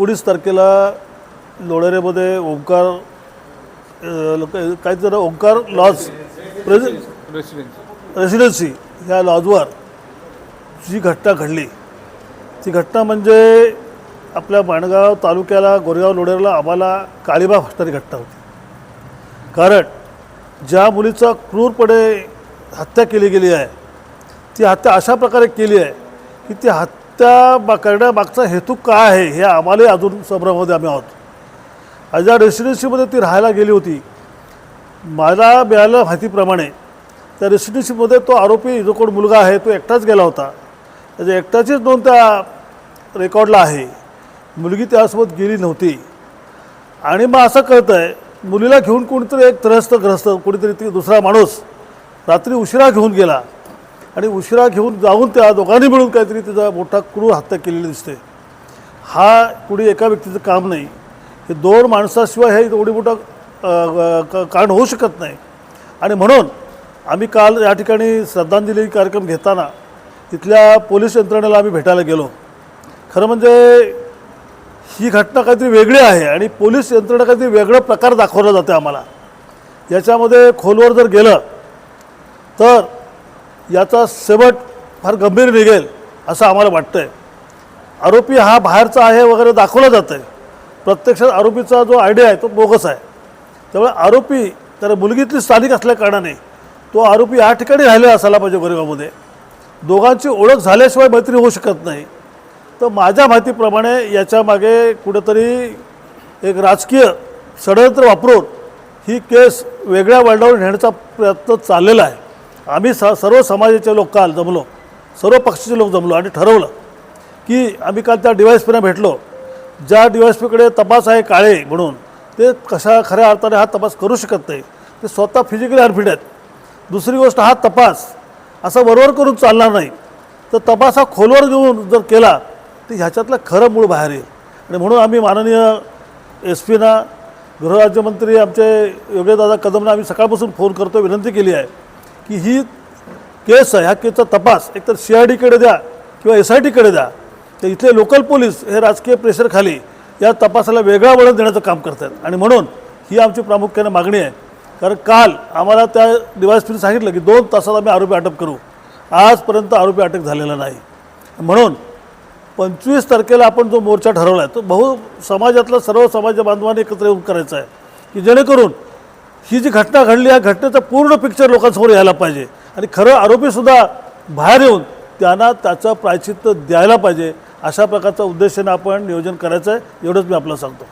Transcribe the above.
19 तारखेला लोणेरेमध्ये ओंकार काय जरा ओंकार लॉज रेसिडेन्सी ह्या लॉजवर जी घटना घडली ती घटना म्हणजे आपल्या माणगाव तालुक्याला गोरेगाव लोणेरेला आम्हाला काळीमा फासणारी घटना होती। कारण ज्या मुलीचा क्रूरपणे हत्या केली गेली आहे ती हत्या अशा प्रकारे केली आहे की ती हत्या करण्यामागचा हेतू काय आहे हे आम्हाला अजून संभ्रमामध्ये आम्ही आहोत। ज्या रेसिडेन्सीमध्ये ती राहायला गेली होती मला मिळालेल्या माहितीप्रमाणे त्या रेसिडेन्सीमध्ये तो आरोपी जो कोण मुलगा आहे तो एकटाच गेला होता। त्याच्या एकट्याचीच नोंद त्या रेकॉर्डला आहे, मुलगी त्यासोबत गेली नव्हती। आणि मग असं कळतं आहे मुलीला घेऊन कोणीतरी एक त्रयस्थग्रस्त कोणीतरी ती दुसरा माणूस रात्री उशिरा घेऊन गेला आणि उशिरा घेऊन जाऊन त्या दोघांनी मिळून काहीतरी तिचा मोठा क्रूर हत्या केलेली दिसते। हा कुणी एका व्यक्तीचं काम नाही, हे दोन माणसाशिवाय हे एवढी मोठं कारण होऊ शकत नाही। आणि म्हणून आम्ही काल या ठिकाणी श्रद्धांजली कार्यक्रम घेताना इथल्या पोलीस यंत्रणेला आम्ही भेटायला गेलो। खरं म्हणजे ही घटना काहीतरी वेगळी आहे आणि पोलीस यंत्रणा काहीतरी वेगळा प्रकार दाखवला जाते आम्हाला। याच्यामध्ये खोलवर जर गेलं तर याचा शेवट फार गंभीर निघेल असं आम्हाला वाटतं आहे। आरोपी हा बाहेरचा आहे वगैरे दाखवला जातं आहे, प्रत्यक्षात आरोपीचा जो आयडिया आहे तो बोगस आहे। त्यामुळे आरोपी तर मुलगीतली स्थानिक असल्या कारणाने तो आरोपी या ठिकाणी राहिलेला असायला पाहिजे गोरेगावमध्ये। दोघांची ओळख झाल्याशिवाय मैत्री होऊ शकत नाही। तर माझ्या माहितीप्रमाणे याच्यामागे कुठेतरी एक राजकीय षडयंत्र वापरून ही केस वेगळ्या वळणावर नेण्याचा प्रयत्न चाललेला आहे। आम्ही सर्व समाजाचे लोक काल जमलो, सर्व पक्षाचे लोक जमलो आणि ठरवलं की आम्ही काल त्या DYSPना भेटलो। ज्या DYSPकडे तपास आहे काळे म्हणून ते कशा खऱ्या अर्थाने हा तपास करू शकत नाही, ते स्वतः फिजिकली अनफिट आहेत। दुसरी गोष्ट हा तपास असा वरवर करून चालणार नाही, तर तपास हा खोलवर घेऊन जर केला तर ह्याच्यातलं खरं मूळ बाहेर येईल। आणि म्हणून आम्ही माननीय SPना गृहराज्यमंत्री आमचे योगेशदादा कदमना आम्ही सकाळपासून फोन करतो, विनंती केली आहे की ही केस आहे ह्या केसचा तपास एकतर CIDकडे द्या किंवा SITकडे द्या। तर इथले लोकल पोलीस हे राजकीय प्रेशरखाली या तपासाला वेगळा वळण देण्याचं काम करतात आणि म्हणून ही आमची प्रामुख्याने मागणी आहे। कारण काल आम्हाला त्या DYSPने सांगितलं की 2 तासात आम्ही आरोपी अटक करू, आजपर्यंत आरोपी अटक झालेला नाही। म्हणून 25 तारखेला आपण जो मोर्चा ठरवला आहे तो समाजातला सर्व समाज बांधवांनी एकत्र येऊन करायचा आहे की जेणेकरून ही जी घटना घडली या घटनेचा पूर्ण पिक्चर लोकांसमोर यायला पाहिजे आणि खरं आरोपीसुद्धा बाहेर येऊन त्यांना त्याचं प्रायश्चित्त द्यायला पाहिजे। अशा प्रकारचा उद्देशाने आपण नियोजन करायचं आहे, एवढंच मी आपल्याला सांगतो।